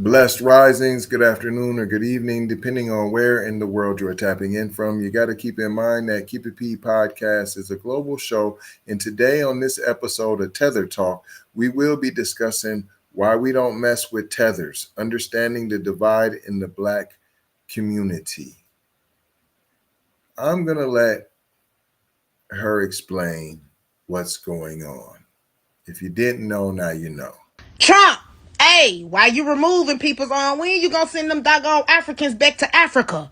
Blessed risings, good afternoon or good evening, depending on where in the world you are tapping in from. You got to keep in mind that Keep It P podcast is a global show. And today on this episode of Tether Talk, we will be discussing why we don't mess with tethers, understanding the divide in the Black community. I'm going to let her explain what's going on. If you didn't know, now you know. Trump, hey, why you removing people's on? When you gonna send them doggone Africans back to Africa?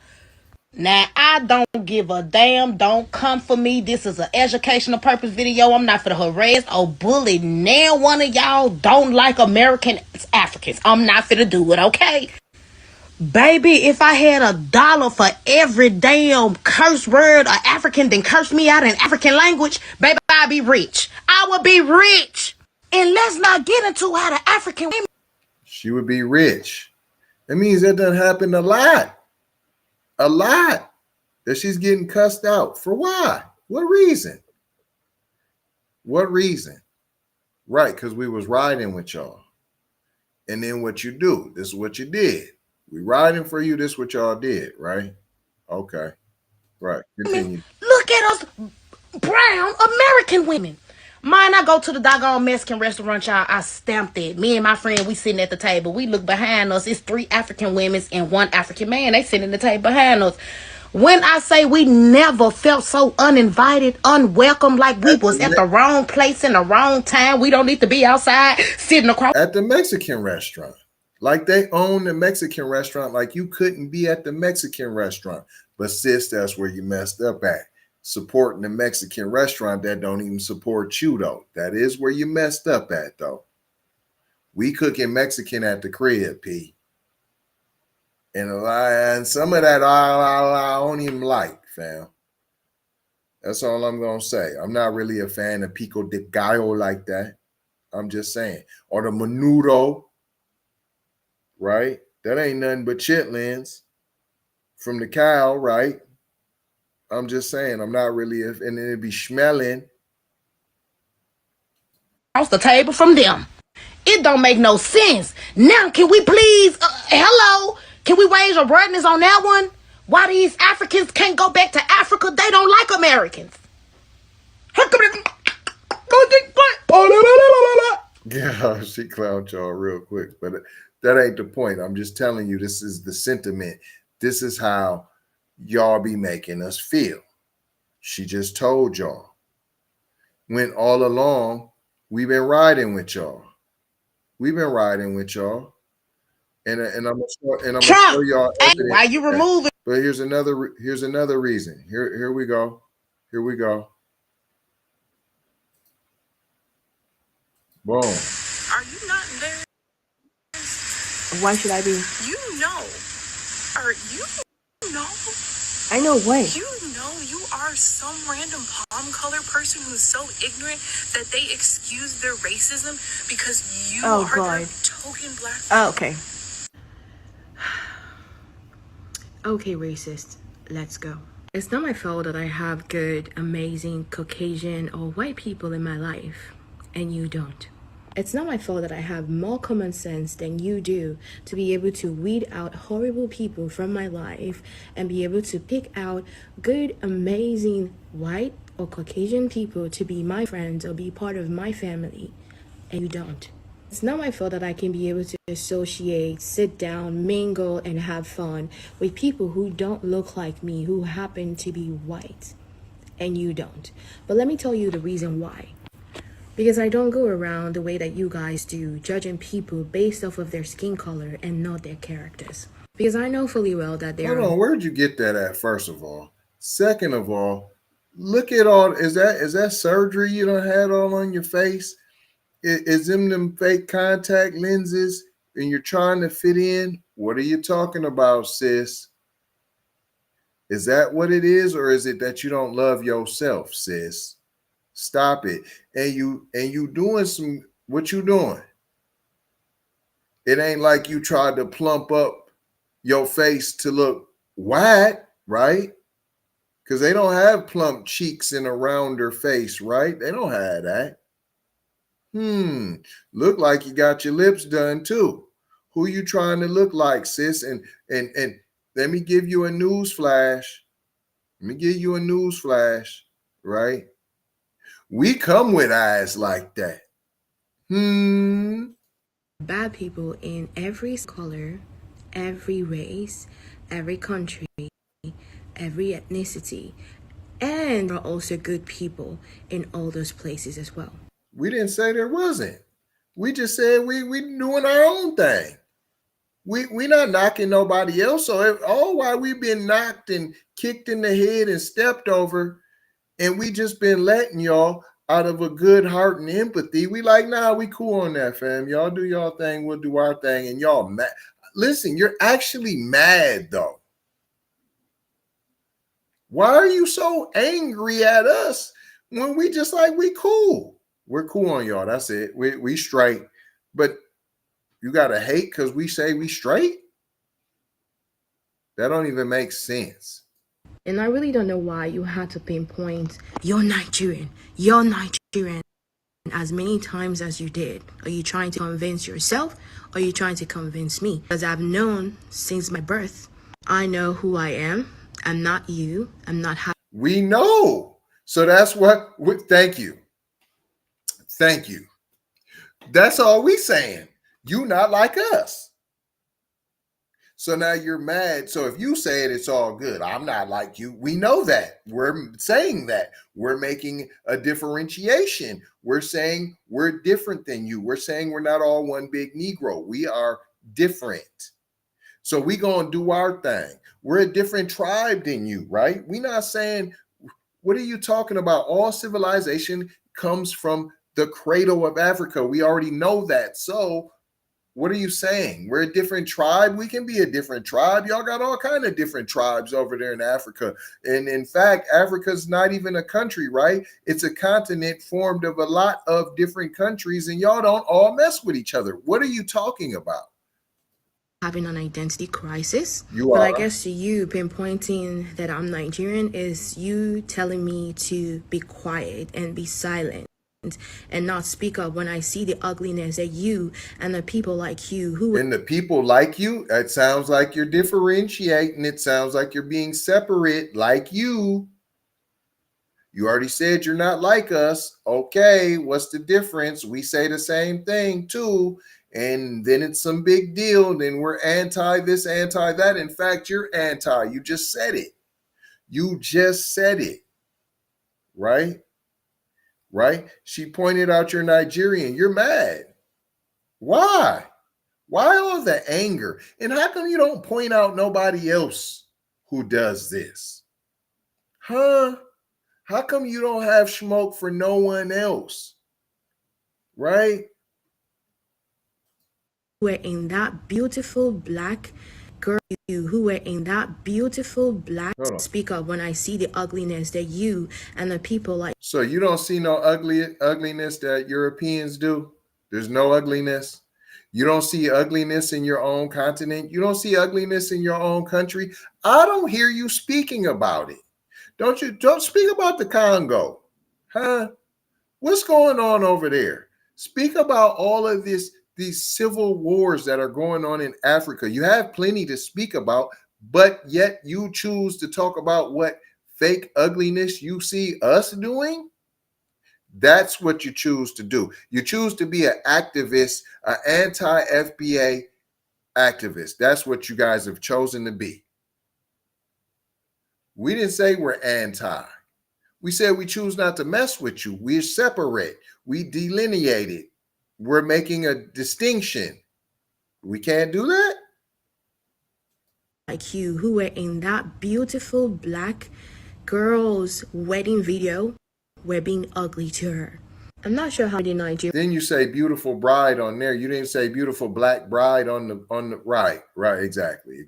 Now, I don't give a damn. Don't come for me. This is an educational purpose video. I'm not for the harass or bully. Now one of y'all don't like American Africans. I'm not for to do it, okay? Baby, if I had $1 for every damn curse word a African then curse me out in African language, baby, I'd be rich. I would be rich. And let's not get into how the African women. She would be rich. That means that doesn't happen a lot. A lot. That she's getting cussed out. For why? What reason? What reason? Right, because we was riding with y'all. And then what you do, this is what you did. We riding for you, this is what y'all did, right? Okay. Right. Continue. Look at us brown American women. Mine, I go to the doggone Mexican restaurant, y'all. I stamped it. Me and my friend, we sitting at the table. We look behind us. It's 3 African women and 1 African man. They sitting at the table behind us. When I say we never felt so uninvited, unwelcome, like we was at the wrong place in the wrong time. We don't need to be outside sitting across. At the Mexican restaurant. Like they own the Mexican restaurant. Like you couldn't be at the Mexican restaurant. But sis, that's where you messed up at. Supporting the Mexican restaurant that don't even support you, though. That is where you messed up at, though. We cooking Mexican at the crib, P. And some of that I don't even like, fam. That's all I'm going to say. I'm not really a fan of pico de gallo like that. I'm just saying. Or the menudo, right? That ain't nothing but chitlins from the cow, right? I'm just saying, I'm not really, and it'd be smelling. Across the table from them. It don't make no sense. Now, can we please, hello? Can we raise your brightness on that one? Why these Africans can't go back to Africa? They don't like Americans. Yeah, she clowned y'all real quick, but that ain't the point. I'm just telling you, this is the sentiment. This is how y'all be making us feel. She just told y'all. When all along, we've been riding with y'all. We've been riding with y'all. And I'm gonna show y'all evidence. Why you removing? But here's another reason. Here we go. Here we go. Boom. Are you not embarrassed? Why should I be? You know. Or you know. I know what. You know you are some random palm color person who's so ignorant that they excuse their racism because you are the token black. Oh, okay. Okay, racist. Let's go. It's not my fault that I have good, amazing Caucasian or white people in my life, and you don't. It's not my fault that I have more common sense than you do to be able to weed out horrible people from my life and be able to pick out good, amazing white or Caucasian people to be my friends or be part of my family, and you don't. It's not my fault that I can be able to associate, sit down, mingle, and have fun with people who don't look like me, who happen to be white, and you don't. But let me tell you the reason why. Because I don't go around the way that you guys do, judging people based off of their skin color and not their characters. Because I know fully well that they're... Hold on, where'd you get that at, first of all? Second of all, look at all, is that surgery you done had all on your face? Is them fake contact lenses and you're trying to fit in? What are you talking about, sis? Is that what it is, or is it that you don't love yourself, sis? Stop it. And you doing some, what you doing? It ain't like you tried to plump up your face to look white, right? Because they don't have plump cheeks and a rounder face, right? They don't have that. Look like you got your lips done too. Who you trying to look like, sis? And let me give you a news flash. Let me give you a news flash, right? We come with eyes like that. Bad people in every color, every race, every country, every ethnicity, and there are also good people in all those places as well. We didn't say there wasn't. We just said we doing our own thing. We not knocking nobody else. So all while we've been knocked and kicked in the head and stepped over, and we just been letting y'all out of a good heart and empathy. We like, nah, we cool on that, fam. Y'all do y'all thing, we'll do our thing, and y'all mad. Listen, you're actually mad though. Why are you so angry at us when we just like we cool? We're cool on y'all. That's it. We straight. But you gotta hate because we say we straight? That don't even make sense. And I really don't know why you had to pinpoint you're Nigerian as many times as you did. Are you trying to convince yourself or are you trying to convince me? Because I've known since my birth. I know who I am. I'm not you. I'm not happy. We know. So that's what, thank you. Thank you. That's all we saying. You not like us. So now you're mad. So if you say it, it's all good. I'm not like you. We know that. We're saying that. We're making a differentiation. We're saying we're different than you. We're saying we're not all one big Negro. We are different. So we gonna do our thing. We're a different tribe than you, right? We're not saying, what are you talking about? All civilization comes from the cradle of Africa. We already know that. So what are you saying? We're a different tribe. We can be a different tribe. Y'all got all kind of different tribes over there in Africa. And in fact, Africa's not even a country, right? It's a continent formed of a lot of different countries, and y'all don't all mess with each other. What are you talking about? Having an identity crisis. You but are. I guess to you pinpointing that I'm Nigerian is you telling me to be quiet and be silent and not speak up when I see the ugliness that you and the people like you who and the people like you, it sounds like you're differentiating. It sounds like you're being separate like you. You already said you're not like us. Okay, what's the difference? We say the same thing too. And then it's some big deal. Then we're anti this, anti that. In fact, you're anti. You just said it. You just said it. Right? Right? She pointed out you're Nigerian. You're mad. Why? Why all the anger? And how come you don't point out nobody else who does this? Huh? How come you don't have smoke for no one else? Right? were in that beautiful black girl, you who were in that beautiful black speak up when I see the ugliness that you and the people like. So you don't see no ugliness that Europeans do? There's no ugliness. You don't see ugliness in your own continent. You don't see ugliness in your own country. I don't hear you speaking about it. Don't speak about the Congo. Huh? What's going on over there? Speak about all of these civil wars that are going on in Africa. You have plenty to speak about, but yet you choose to talk about what fake ugliness you see us doing. That's what you choose to do. You choose to be an activist, an anti-FBA activist. That's what you guys have chosen to be. We didn't say we're anti. We said we choose not to mess with you. We're separate. We delineated. We're making a distinction. We can't do that. Like you who were in that beautiful black girl's wedding video were being ugly to her. I'm not sure how the Nigerians. Then you say beautiful bride on there. You didn't say beautiful black bride on the right. Exactly.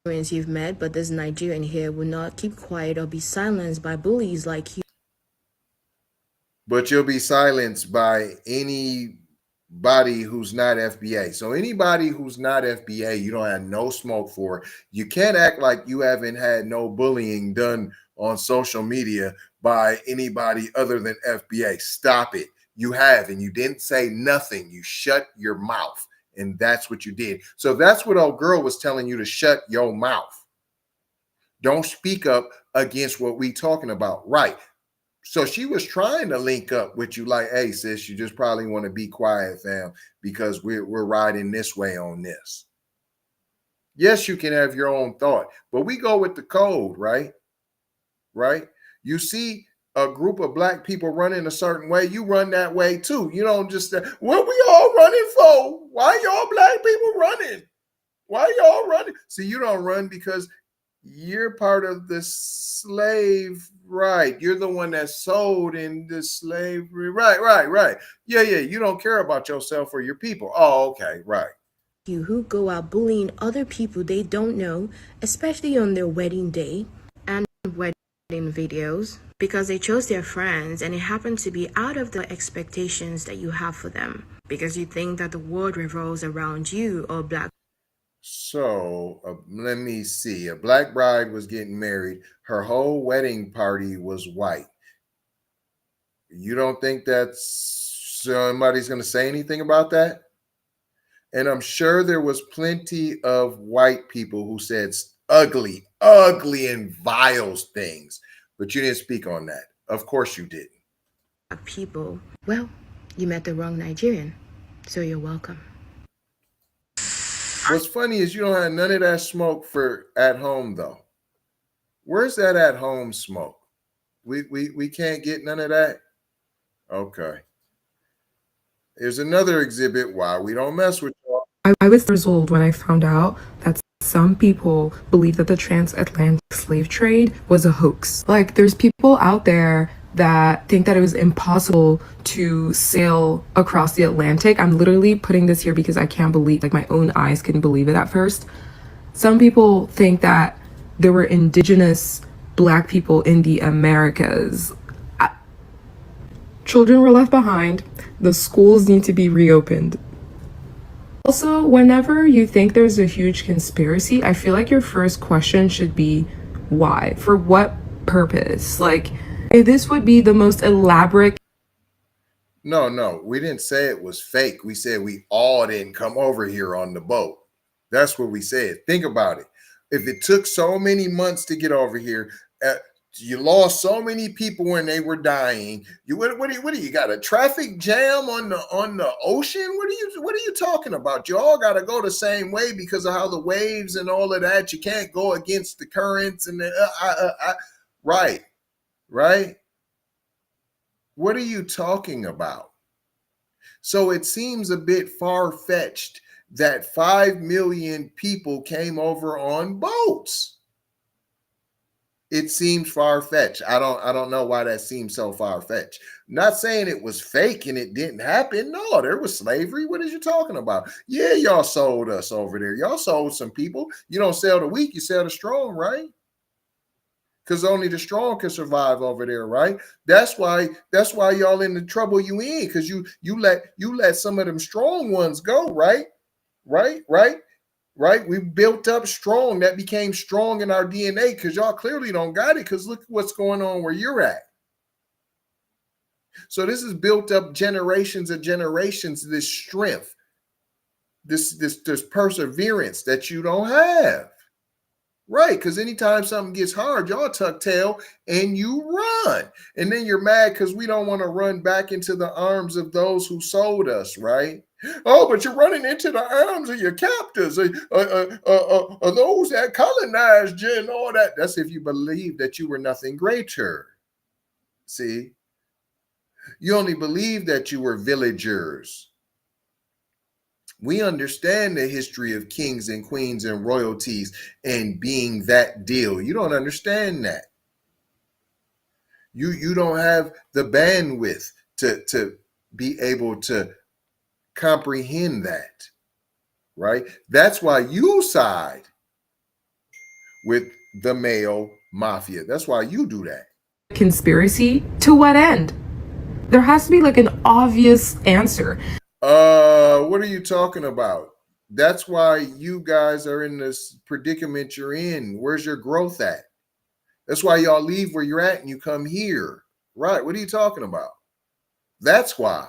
You've met, but this Nigerian here will not keep quiet or be silenced by bullies like you. But you'll be silenced by anybody who's not FBA. So anybody who's not FBA, you don't have no smoke for. You can't act like you haven't had no bullying done on social media by anybody other than FBA. Stop it. You have, and you didn't say nothing. You shut your mouth And that's what you did. So that's what old girl was telling you, to shut your mouth. Don't speak up against what we talking about. Right. So she was trying to link up with you like, hey, sis, you just probably want to be quiet, fam, because we're riding this way on this. Yes, you can have your own thought, but we go with the code, right? Right? You see a group of black people running a certain way, you run that way too. You don't just say, what we all running for? Why y'all black people running? Why y'all running? See, you don't run because you're part of the slave, right? You're the one that sold into slavery, right. Yeah, you don't care about yourself or your people. Oh, okay, right. You who go out bullying other people they don't know, especially on their wedding day and wedding videos, because they chose their friends and it happened to be out of the expectations that you have for them, because you think that the world revolves around you or black. So let me see. A black bride was getting married. Her whole wedding party was white. You don't think that somebody's going to say anything about that? And I'm sure there was plenty of white people who said ugly and vile things, but you didn't speak on that. Of course you didn't. People. Well, you met the wrong Nigerian, so you're welcome. What's funny is you don't have none of that smoke for at home though. Where's that at home smoke? We can't get none of that. Okay. Here's another exhibit why we don't mess with y'all. I was puzzled when I found out that some people believe that the transatlantic slave trade was a hoax. Like, there's people out there that think that it was impossible to sail across the Atlantic. I'm literally putting this here because I can't believe, like, my own eyes couldn't believe it at first. Some people think that there were indigenous black people in the Americas. Children were left behind. The schools need to be reopened. Also, whenever you think there's a huge conspiracy, I feel like your first question should be why? For what purpose? Like, this would be the most elaborate. No, we didn't say it was fake. We said we all didn't come over here on the boat. That's what we said. Think about it. If it took so many months to get over here, you lost so many people when they were dying. What do you got, a traffic jam on the ocean? What are you talking about? You all got to go the same way because of how the waves and all of that. You can't go against the currents and right. What are you talking about? So it seems a bit far-fetched that 5 million people came over on boats. It seems far-fetched. I don't know why that seems so far-fetched. Not saying it was fake and it didn't happen. No, there was slavery. What is you talking about? Yeah, y'all sold us over there. Y'all sold some people. You don't sell the weak, you sell the strong, right? Because only the strong can survive over there, right? That's why y'all in the trouble you in, because you let some of them strong ones go, right? Right? We built up strong. That became strong in our DNA because y'all clearly don't got it, because look what's going on where you're at. So this is built up generations and generations, this strength, this perseverance that you don't have. Right, because anytime something gets hard, y'all tuck tail and you run. And then you're mad because we don't want to run back into the arms of those who sold us, right? Oh, but you're running into the arms of your captors, those that colonized you and all that. That's if you believe that you were nothing greater. See? You only believe that you were villagers. We understand the history of kings and queens and royalties and being that deal. You don't understand that. You don't have the bandwidth to be able to comprehend that, right? That's why you side with the male mafia. That's why you do that. Conspiracy? To what end? There has to be like an obvious answer. What are you talking about? That's why you guys are in this predicament you're in. Where's your growth at? That's why y'all leave where you're at and you come here. Right. What are you talking about? That's why.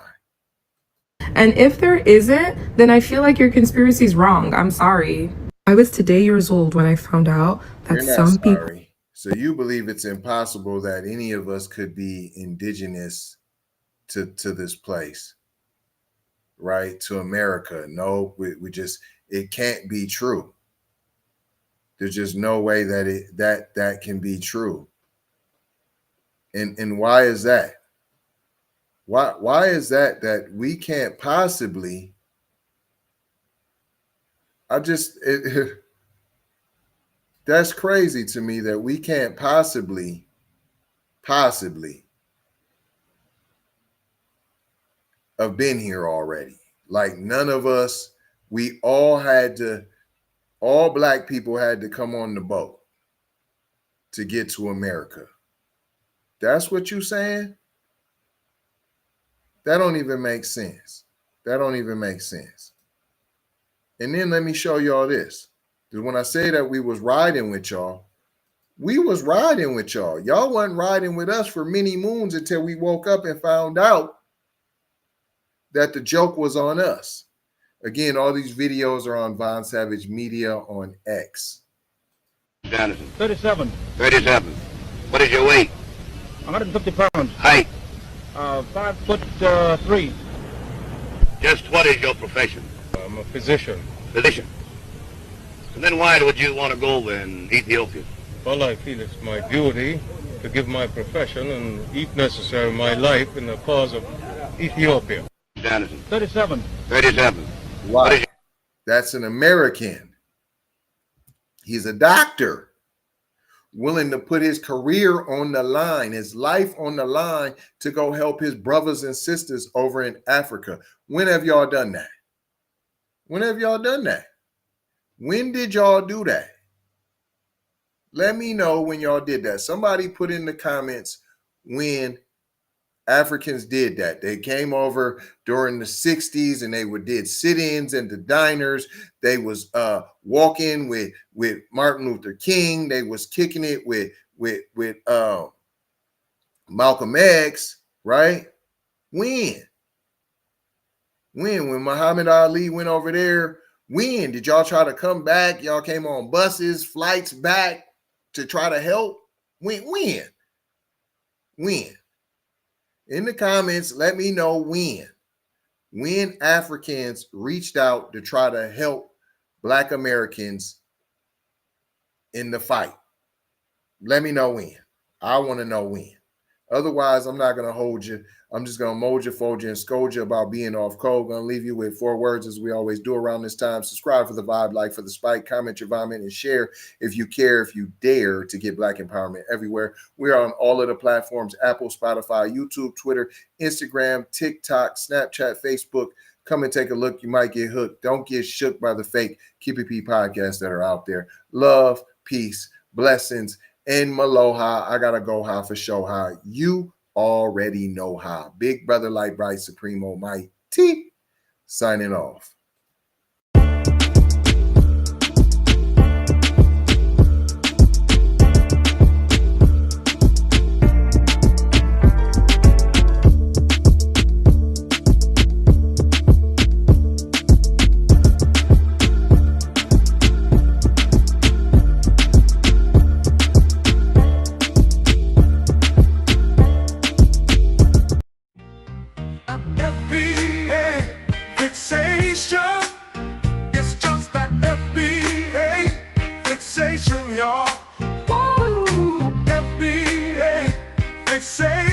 And if there isn't, then I feel like your conspiracy is wrong. I'm sorry. I was today years old when I found out that You're not some people. sorry. So you believe it's impossible that any of us could be indigenous to this place, right? To America. No, we just, it can't be true. There's just no way that that can be true. And why is that? Why is that we can't possibly? That's crazy to me that we can't possibly have been here already. Like none of us, we all all black people had to come on the boat to get to America. That's what you saying? That don't even make sense. That don't even make sense. And then let me show y'all this. Because when I say that we was riding with y'all, we was riding with y'all. Y'all wasn't riding with us for many moons until we woke up and found out that the joke was on us. Again, all these videos are on Von Savage Media on X. Jonathan. 37. 37. What is your weight? 150 pounds. Height? 5'3". Just what is your profession? I'm a physician. Physician. And then why would you want to go over in Ethiopia? Well, I feel it's my duty to give my profession and, if necessary, my life in the cause of Ethiopia. Jonathan. 37. 37. Wow. That's an American. He's a doctor willing to put his career on the line, his life on the line to go help his brothers and sisters over in Africa. When have y'all done that? When have y'all done that? When did y'all do that? Let me know when y'all did that. Somebody put in the comments when Africans did that. They came over during the 60s and they did sit-ins in the diners. They was walking with Martin Luther King. They was kicking it with Malcolm X, right? When Muhammad Ali went over there, when did y'all try to come back? Y'all came on buses, flights back to try to help? When? In the comments, let me know when Africans reached out to try to help Black Americans in the fight. Let me know when. I want to know when. Otherwise, I'm not going to hold you. I'm just going to mold you, fold you, and scold you about being off code. Going to leave you with 4 words as we always do around this time. Subscribe for the vibe, like for the spike, comment your vomit, and share if you care, if you dare to get Black empowerment everywhere. We are on all of the platforms: Apple, Spotify, YouTube, Twitter, Instagram, TikTok, Snapchat, Facebook. Come and take a look. You might get hooked. Don't get shook by the fake QPP podcasts that are out there. Love, peace, blessings, and Maloha. I gotta go high for show high. You already know how. Big brother, light bright, supreme almighty. Signing off. FBA fixation. It's just that FBA fixation, y'all. Woo! FBA fixation.